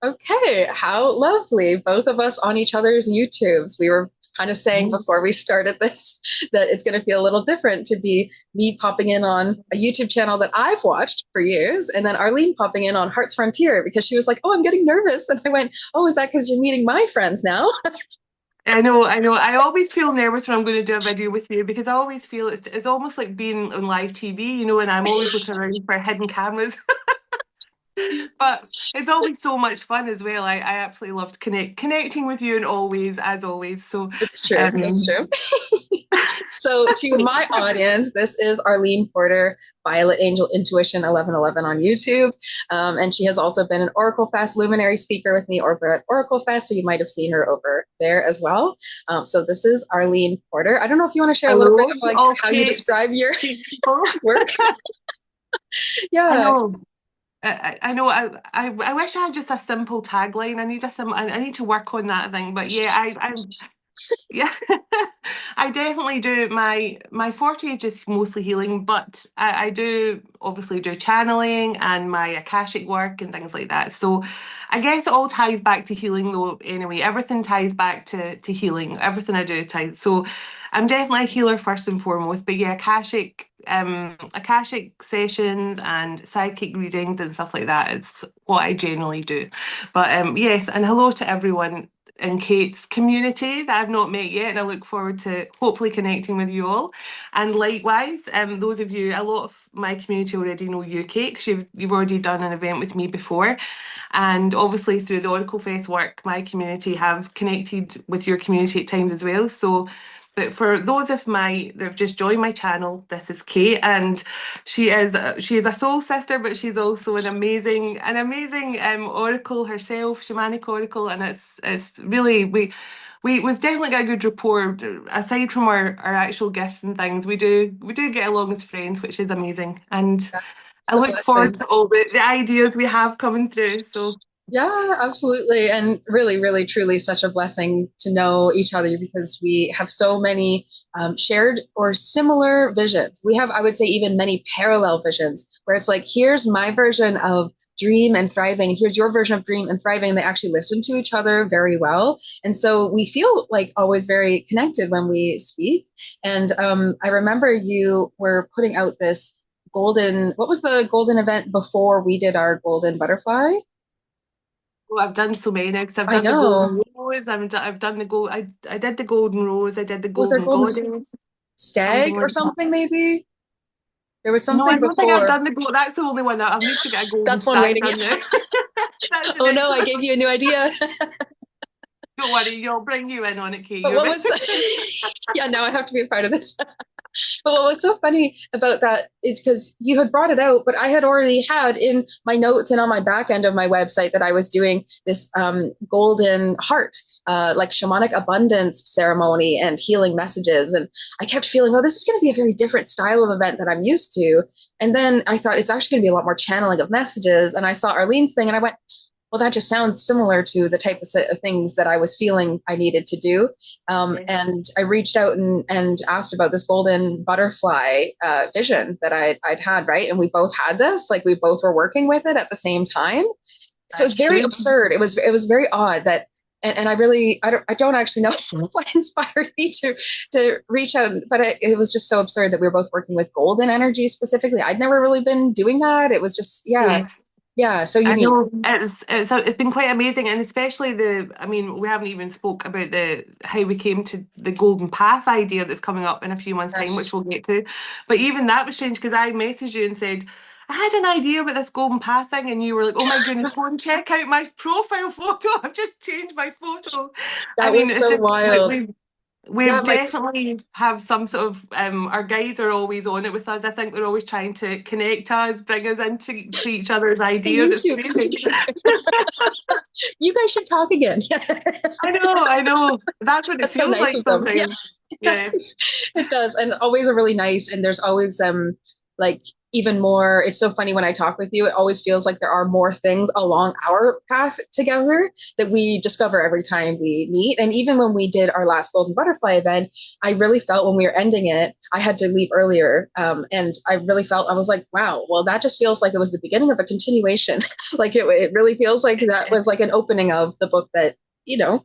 Okay, how lovely. Both of us on each other's YouTubes. We were kind of saying before we started this that it's going to feel a little different to be me popping in on a YouTube channel that I've watched for years, and then Arlene popping in on Heart's Frontier because she was like, "Oh, I'm getting nervous." And I went, "Oh, is that because you're meeting my friends now?" I know, I know. I always feel nervous when I'm going to do a video with you because I always feel it's almost like being on live TV, and I'm always looking around for hidden cameras. But it's always so much fun as well. I absolutely loved connecting with you and always, as always. So, It's true. It's um, true. So, to my audience, this is Arlene Porter, Violet Angel Intuition 1111 on YouTube. And she has also been an Oracle Fest luminary speaker with me over at Oracle Fest. So, you might have seen her over there as well. So, this is Arlene Porter. I don't know if you want to share a little bit hello of to like all how you describe your people. work. I Yeah. know. I know. I wish I had just a simple tagline. I need to work on that thing. But yeah, yeah, I definitely do. My forte is just mostly healing, but I do obviously do channeling and my Akashic work and things like that. So I guess it all ties back to healing though anyway. Everything ties back to healing. Everything I do ties. So I'm definitely a healer first and foremost. But yeah, Akashic sessions and psychic readings and stuff like that is what I generally do. But yes, and hello to everyone in Kate's community that I've not met yet, and I look forward to hopefully connecting with you all. And likewise, those of you, a lot of my community already know you, Kate, because you've already done an event with me before. And obviously through the Oracle Fest work, my community have connected with your community at times as well. So but for those of my that have just joined my channel, this is Kate, and she is a soul sister, but she's also an amazing oracle herself, shamanic oracle, and it's really we've definitely got a good rapport. Aside from our actual gifts and things, we do get along as friends, which is amazing, and I It's a look forward blessing. to all the ideas we have coming through. So Yeah, absolutely. And really, really, truly such a blessing to know each other because we have so many shared or similar visions. We have, I would say, even many parallel visions where it's like, here's my version of dream and thriving, and here's your version of dream and thriving. They actually listen to each other very well. And so we feel like always very connected when we speak. And I remember you were putting out this what was the golden event before we did our golden butterfly? oh, I've done so many now because I've I done the know. golden rose. I've done the gold. I did the golden rose. I did the Was there golden golden goddess. stag Something or like that. something maybe? There was No, I something don't think I've before. done the gold. That's the only one that I'll need to get a golden That's one stag waiting. Yeah. done now. That's the Oh no, next I one. gave you a new idea. Don't worry, you'll bring you in on it, Kate. But You're what a was yeah, now I have to be a part of this. But what was so funny about that is because you had brought it out, but I had already had in my notes and on my back end of my website that I was doing this golden heart, like shamanic abundance ceremony and healing messages. And I kept feeling, oh, this is going to be a very different style of event that I'm used to. And then I thought it's actually going to be a lot more channeling of messages. And I saw Arlene's thing and I went, well, that just sounds similar to the type of things that I was feeling I needed to do. yes. And I reached out and asked about this golden butterfly vision that I'd had, right? And we both had this, like we both were working with it at the same time. So it's That's very true. absurd. It was very odd that and I don't actually know what inspired me to reach out, but it was just so absurd that we were both working with golden energy specifically. I'd never really been doing that. It was just Yes. yeah, so I unique. know it's been quite amazing, and especially I mean, we haven't even spoke about the how we came to the golden path idea that's coming up in a few months' time, which Yes. we'll get to. But even that was strange because I messaged you and said I had an idea about this golden path thing, and you were like, "Oh my goodness, go and check out my profile photo. I've just changed my photo." I That mean, was it's so just like wild. we've Yeah, my definitely have some sort of our guides are always on it with us. I think they're always trying to connect us, bring us into to each other's ideas. you It's two come crazy. together. You guys should talk again. I know. That's what it That's so feels nice like of them. Yeah, sometimes. it Yeah. does. It does. And always a really nice, and there's always like even more. It's so funny when I talk with you, it always feels like there are more things along our path together that we discover every time we meet. And even when we did our last golden butterfly event, I really felt when we were ending it, I had to leave earlier, and I really felt, I was like, wow, well, that just feels like it was the beginning of a continuation. Like it really feels like that was like an opening of the book that,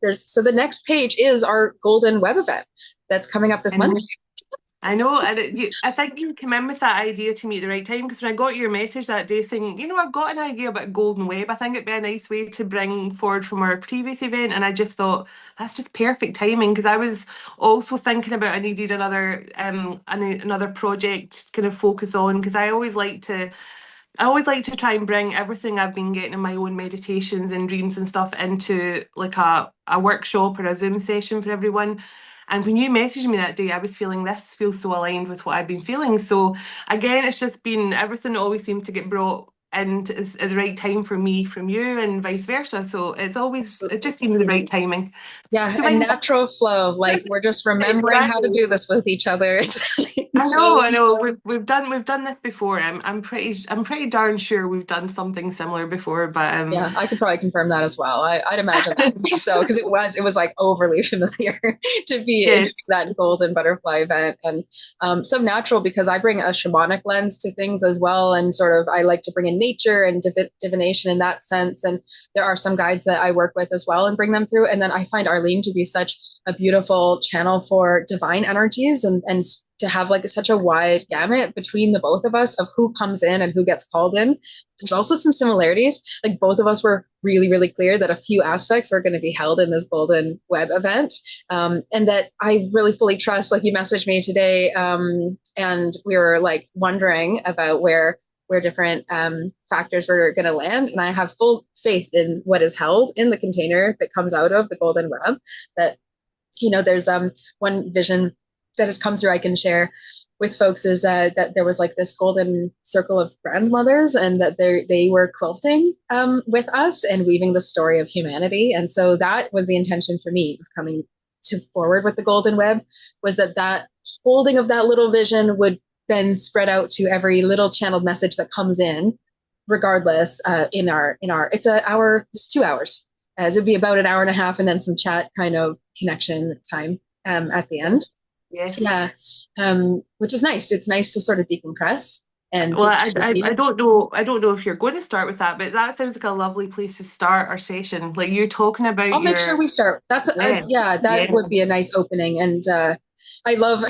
there's, so the next page is our golden web event that's coming up this Monday. And I know, and I think you came in with that idea to me at the right time because when I got your message that day saying, I've got an idea about Golden Web, I think it'd be a nice way to bring forward from our previous event, and I just thought that's just perfect timing because I was also thinking about I needed another project to kind of focus on because I always like to try and bring everything I've been getting in my own meditations and dreams and stuff into like a workshop or a Zoom session for everyone. And when you messaged me that day, I was feeling this feels so aligned with what I've been feeling. So again, it's just been everything always seems to get brought in at the right time for me from you and vice versa. So it Absolutely. just seems the right timing. Yeah, To and bring natural flow. Like we're just remembering how to exactly. do this with each other. I It's know, so I know. We've done this before. I'm pretty darn sure we've done something similar before, but yeah, I could probably confirm that as well. I'd imagine that would be so because it was like overly familiar to be doing yes. that golden butterfly event, and so natural because I bring a shamanic lens to things as well, and sort of I like to bring in nature and divination in that sense, and there are some guides that I work with as well and bring them through, and then I find Arlene to be such a beautiful channel for divine energies and to have like such a wide gamut between the both of us of who comes in and who gets called in. There's also some similarities. Like both of us were really, really clear that a few aspects are going to be held in this Golden Web event, and that I really fully trust. Like you messaged me today, and we were like wondering about where different factors were going to land, and I have full faith in what is held in the container that comes out of the Golden Web. That there's one vision that has come through I can share with folks is that there was like this golden circle of grandmothers and that they were quilting with us and weaving the story of humanity. And so that was the intention for me of coming to forward with the golden web, was that holding of that little vision would then spread out to every little channeled message that comes in, regardless. In our it's 2 hours, as it'd be about an hour and a half and then some chat kind of connection time at the end. Yes. Yeah, which is nice. It's nice to sort of decompress and Well, people I, to I, I receive. don't know. I don't know if you're going to start with that, but that sounds like a lovely place to start our session. Like you're talking about I'll make sure your we start. yeah, Yeah, that yeah. would be a nice opening. And I love,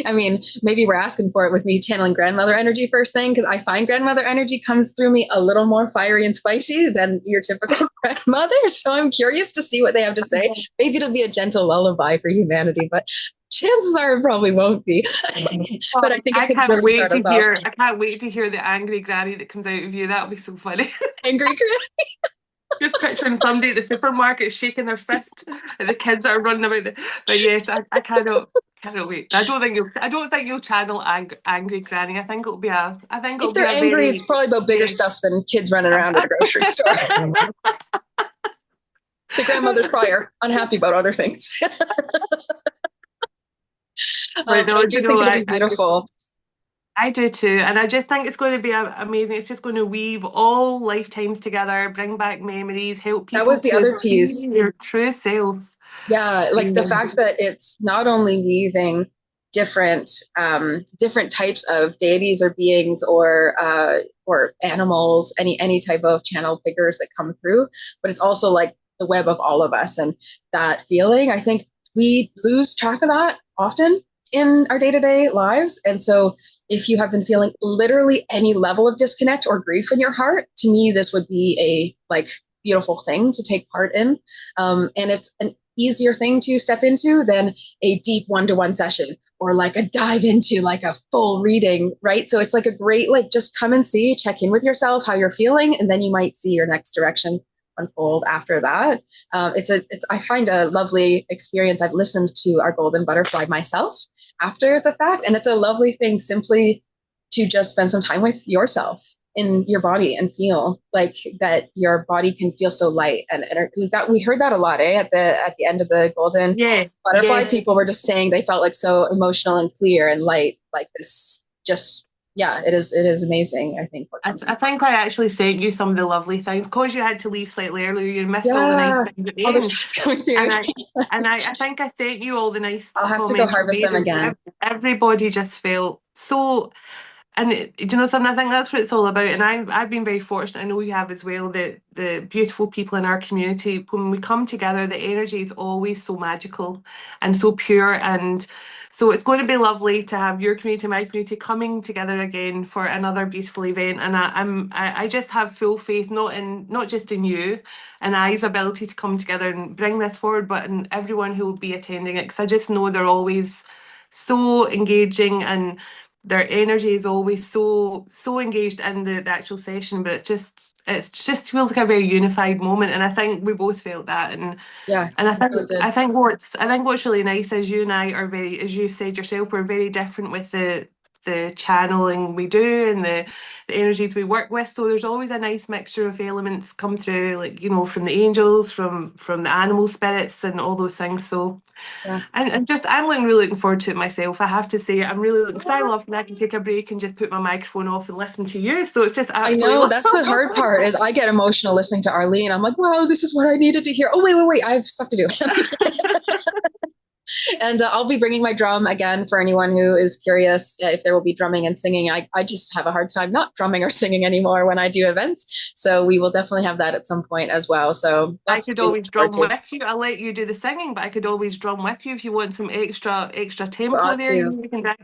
I mean, maybe we're asking for it with me channeling grandmother energy first thing, because I find grandmother energy comes through me a little more fiery and spicy than your typical grandmother. So I'm curious to see what they have to say. Maybe it'll be a gentle lullaby for humanity, but chances are it probably won't be. But I Oh, think it I could can't really wait start us to off. hear. I can't wait to hear the angry granny that comes out of you. That'll be so funny. Angry. Just picturing somebody at the supermarket shaking their fist at the kids that are running about. But yes, I cannot wait. I don't think you'll channel angry granny. I think If it'll be they're a angry, it's very probably about bigger stuff yes. than kids running around at a grocery store. The grandmothers probably are unhappy about other things. But But no, I do do you think know, it'll be I just beautiful. I do too, and I just think it's going to be amazing. It's just going to weave all lifetimes together, bring back memories, help That people was the to other piece. be their true self. Yeah, like the Mm. fact that it's not only weaving different types of deities or beings or animals, any type of channel figures that come through, but it's also like the web of all of us and that feeling. I think we lose track of that often in our day-to-day lives. And so if you have been feeling literally any level of disconnect or grief in your heart, to me this would be a like beautiful thing to take part in. And it's an easier thing to step into than a deep one-to-one session or like a dive into like a full reading, right? So it's like a great, like, just come and see, check in with yourself, how you're feeling, and then you might see your next direction unfold after that. I find a lovely experience. I've listened to our Golden Butterfly myself after the fact, and it's a lovely thing simply to just spend some time with yourself in your body and feel like that your body can feel so light and that we heard that a lot, at the end of the golden Yes, butterfly. yes. People were just saying they felt like so emotional and clear and light, like this just Yeah, it is amazing, I think, what comes I to. think I actually sent you some of the lovely things because you had to leave slightly earlier. You missed all the nice Yeah, things at the all the end, kids coming through. and I think I sent you all the nice I'll have to go comments harvest them amazing. again. Everybody just felt so. And you know something, I think that's what it's all about. And I've been very fortunate, I know you have as well, that the beautiful people in our community, when we come together, the energy is always so magical and so pure. And so it's going to be lovely to have your community, my community coming together again for another beautiful event. And I just have full faith, not just in you and I's ability to come together and bring this forward, but in everyone who will be attending it. Because I just know they're always so engaging, and their energy is always so engaged in the actual session, but it's just feels like a very unified moment, and I think we both felt that. Yeah, And I it really think did. I think what's really nice is you and I are very, as you said yourself, we're very different with the channeling we do and the energies we work with. So there's always a nice mixture of elements come through, like, from the angels, from the animal spirits and all those things. So Yeah. and just really looking forward to it myself. I have to say, I'm really looking, because I love when I can take a break and just put my microphone off and listen to you. So it's just I absolutely know that's the hard lovely. part is I get emotional listening to Arlene. I'm like, wow, this is what I needed to hear. Oh, wait, wait, wait. I have stuff to do. And I'll be bringing my drum again for anyone who is curious if there will be drumming and singing. I just have a hard time not drumming or singing anymore when I do events. So we will definitely have that at some point as well. So I lots could to look always forward drum to. with you. I'll let you do the singing, but I could always drum with you if you want some extra tempo Got there. to. You can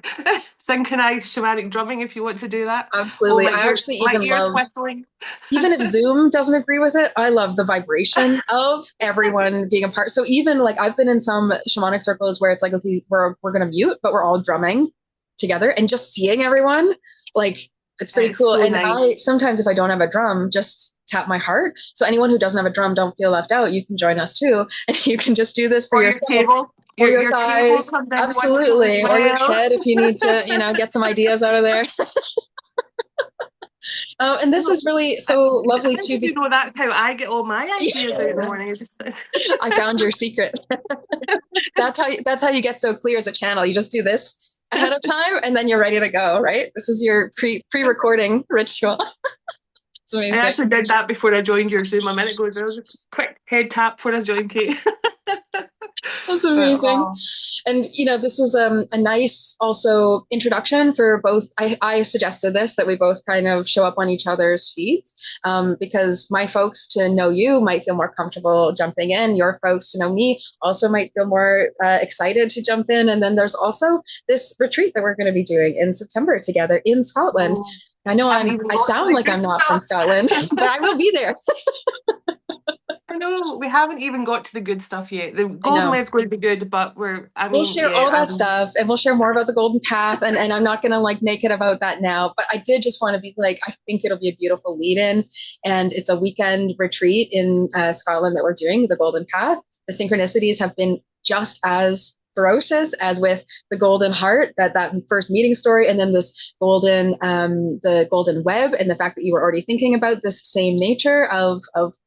synchronize shamanic drumming if you want to do that, or Absolutely. like I your actually my even ears love, whistling. even if Zoom doesn't agree with it, I love the vibration of everyone being a part. So even like I've been in some shamanic circles where it's like, okay, we're gonna mute, but we're all drumming together and just seeing everyone, like it's pretty It's cool. so And nice. I sometimes if I don't have a drum, just tap my heart. So anyone who doesn't have a drum, don't feel left out. You can join us too. And you can just do this for Or your yourself table. or your Your table thighs. comes in wonderful as Absolutely. Or your well. head if you need to, get some ideas out of there. And this is really I, so I lovely think too if you because know that's how I get all my ideas out in the morning. I just I found your secret. That's how you get so clear as a channel. You just do this ahead of time and then you're ready to go, right? This is your pre-recording ritual. It's I amazing. actually did that before I joined your Zoom a minute ago. There was a quick head tap before I joined Kate. That's But amazing. oh, And this is a nice also introduction for both. I suggested this that we both kind of show up on each other's feeds because my folks to know you might feel more comfortable jumping in. Your folks to know me also might feel more excited to jump in. And then there's also this retreat that we're going to be doing in September together in Scotland. oh, I know we haven't even I got to sound the like I'm good not from stuff. Scotland, but I will be there. I know we haven't even got to the good stuff yet. The I golden know. wave's going to be good, but I We'll mean, share yeah, all that stuff and we'll share more about the golden path and I'm not gonna like make it about that now, but I did just want to be like I think it'll be a beautiful lead in and it's a weekend retreat in Scotland that we're doing the golden path. The synchronicities have been just as ferocious as with the golden heart, that first meeting story, and then this the golden web, and the fact that you were already thinking about this same nature of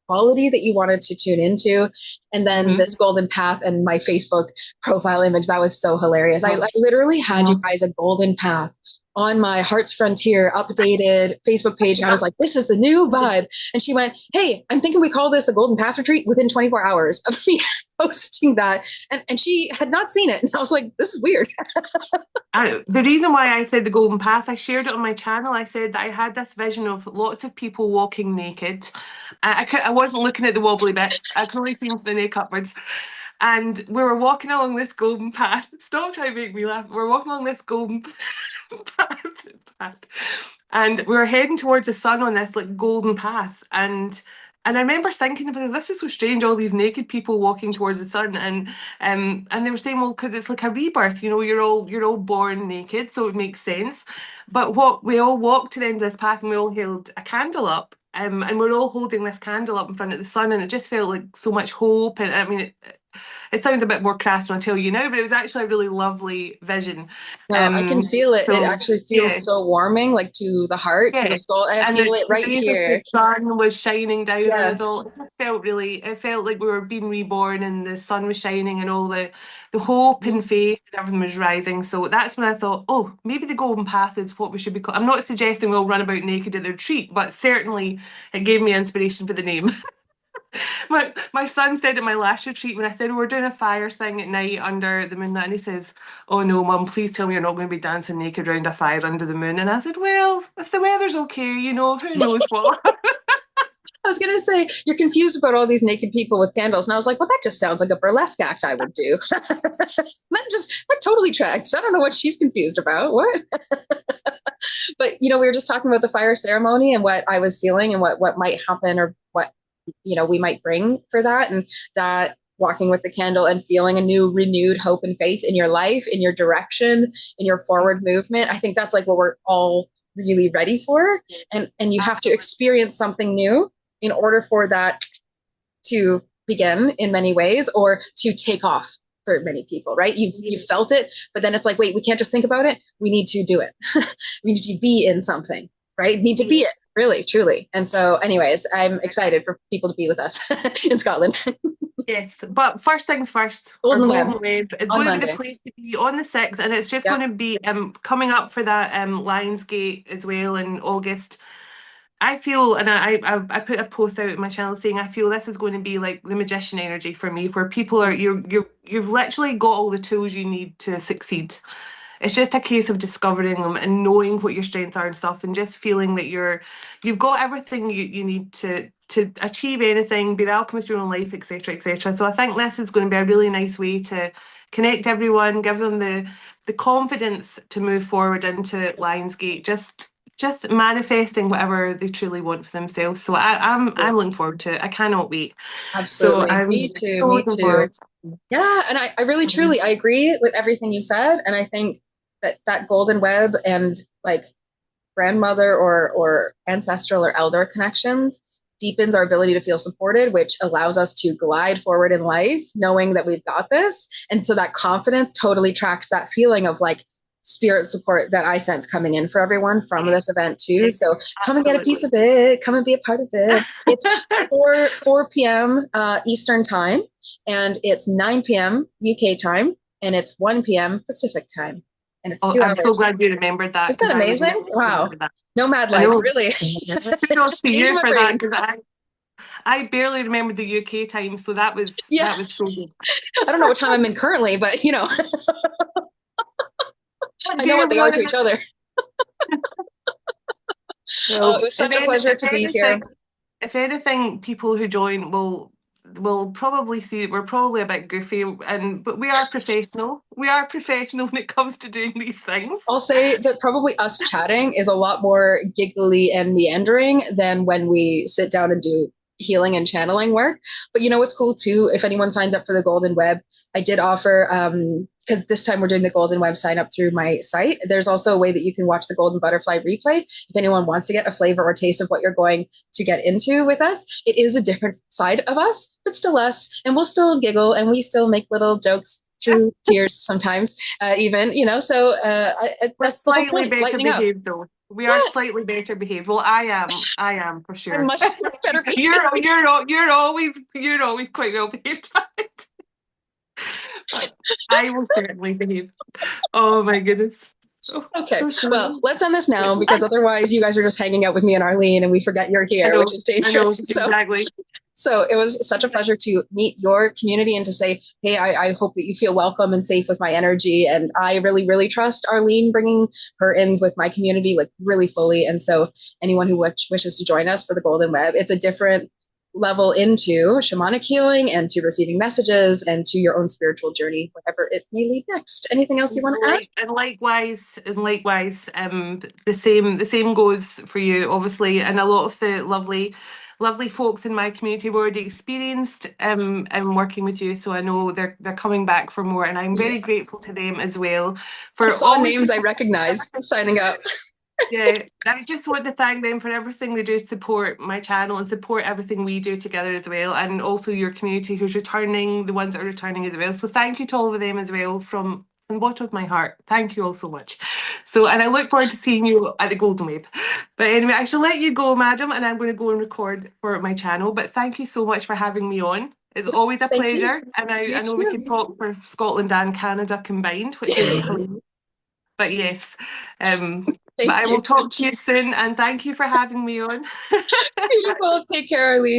quality that you wanted to tune into, and then hmm this golden path and my Facebook profile image. That was so hilarious. I literally had you hmm guys a golden path on my Heart's Frontier updated Facebook page. And I was like, this is the new vibe. And she went, hey, I'm thinking we call this a Golden Path Retreat within 24 hours of me posting that. And she had not seen it. And I was like, this is weird. The reason why I said the golden path, I shared it on my channel. I said that I had this vision of lots of people walking naked. I wasn't looking at the wobbly bits. I could only see into the neck upwards. And we were walking along this golden path. Stop trying to make me laugh. We're walking along this golden path. And we were heading towards the sun on this like golden path. And I remember thinking about it, this is so strange, all these naked people walking towards the sun. And they were saying, well, because it's like a rebirth, you're all born naked, so it makes sense. But what we all walked to the end of this path and we all held a candle up. And we're all holding this candle up in front of the sun, and it just felt like so much hope. And I mean, it sounds a bit more crass when I tell you now, but it was actually a really lovely vision. No, I can feel it. It So actually feels yeah, so warming, like to the heart, to the yeah. soul. I And feel it the right way that the here. sun was shining down on us all, Yes. it just felt really, it felt like we were being reborn and the sun was shining and all the hope Mhm. and faith and everything was rising. So that's when I thought, oh, maybe the golden path is what we should be called. I'm not suggesting we'll run about naked at the retreat, but certainly it gave me inspiration for the name. My son said at my last retreat when I said we're doing a fire thing at night under the moonlight, and he says, "Oh no, Mum, please tell me you're not going to be dancing naked around a fire under the moon." And I said, "Well, if the weather's okay, who knows what." I was gonna say you're confused about all these naked people with candles, and I was like, well, that just sounds like a burlesque act I would do. That totally tracks. I don't know what she's confused about. What? But we were just talking about the fire ceremony and what I was feeling and what might happen or what we might bring for that, and that walking with the candle and feeling a new renewed hope and faith in your life, in your direction, in your forward movement. I think that's like what we're all really ready for, and you have to Absolutely. experience something new in order for that to begin in many ways or to take off for many people, right? You've felt it, but then it's like, wait, we can't just think about it. We need to do it. We need to be in something, right? Need to be it, Yes. really, truly. And so, anyways, I'm excited for people to be with us in Scotland. Yes, but first things first, our Golden Web Golden Wave is on going to be the Monday. place to be on the 6th, and it's just going Yep. to be coming up for that Lionsgate as well in August. I feel, and I put a post out on my channel saying I feel this is going to be like the magician energy for me, where people are you've literally got all the tools you need to succeed. It's just a case of discovering them and knowing what your strengths are and stuff, and just feeling that you've got everything you need to achieve anything, be the alchemist of your own life, etc., etc. So I think this is going to be a really nice way to connect everyone, give them the confidence to move forward into Lionsgate, just manifesting whatever they truly want for themselves. So I'm looking forward to it. I cannot wait. So Absolutely. I'm Me too. so Me looking too. forward. Yeah, and I really truly I agree with everything you said, and I think that golden web and like grandmother or ancestral or elder connections deepens our ability to feel supported, which allows us to glide forward in life, knowing that we've got this. And so that confidence totally tracks that feeling of like spirit support that I sense coming in for everyone from this event too. Yes, So come and get a piece absolutely. of it. Come and be a part of it. It's 4 p.m. Eastern time, and it's 9 p.m. UK time, and it's 1 p.m. Pacific time, and it's Oh, two I'm so hours. glad you remembered that Isn't because that I would amazing? never Wow. remember that. Nomad I life, know. really. Kudos Just to changed you my for that brain. because I barely remembered the UK time, so Yeah. that was so good. I don't know what time I'm in currently, but But I know what dear they are Lord, to each other. Oh, it well, was such a pleasure to be here. if anything, people who join will probably see that we're probably a bit goofy, and but we are professional. We are professional when it comes to doing these things. I'll say that probably us chatting is a lot more giggly and meandering than when we sit down and do healing and channeling work. But what's cool too, if anyone signs up for the Golden Web, I did offer, because this time we're doing the Golden Web sign up through my site. There's also a way that you can watch the Golden Butterfly replay. If anyone wants to get a flavor or taste of what you're going to get into with us, it is a different side of us, but still us. And we'll still giggle and we still make little jokes through tears sometimes, so We're that's the whole slightly point, better lightening up. behaved though. We are Yeah, slightly better behaved. Well, I am for I'm sure. much better behaved. You're always quite well behaved. But I will certainly behave. Oh my goodness. Oh, Okay, so well, silly. let's end this now because otherwise you guys are just hanging out with me and Arlene and we forget you're here, which is I know, dangerous. exactly. So it was such a pleasure to meet your community and to say, hey, I hope that you feel welcome and safe with my energy. And I really, really trust Arlene bringing her in with my community, like really fully. And so anyone who wishes to join us for the Golden Web, it's a different level into shamanic healing and to receiving messages and to your own spiritual journey, whatever it may lead next. Anything else you want to add? Likewise, the same goes for you, obviously, and a lot of the lovely folks in my community have already experienced and working with you, so I know they're coming back for more, and I'm Yeah. very grateful to them as well I for saw always names I supporting recognized signing up. Yeah, I just want to thank them for everything they do to support my channel and support everything we do together as well, and also your community who's returning, the ones that are returning as well. So thank you to all of them as well from the bottom of my heart. Thank you all so much. So, and I look forward to seeing you at the Golden Wave. But anyway, I shall let you go, madam, and I'm going to go and record for my channel. But thank you so much for having me on. It's always a Thank you. pleasure, and You I know we too. could talk for Scotland and Canada combined, which would be hilarious. But yes, but Thank I you. will talk to you soon and thank you for having me on. Beautiful. Take care, Arlene.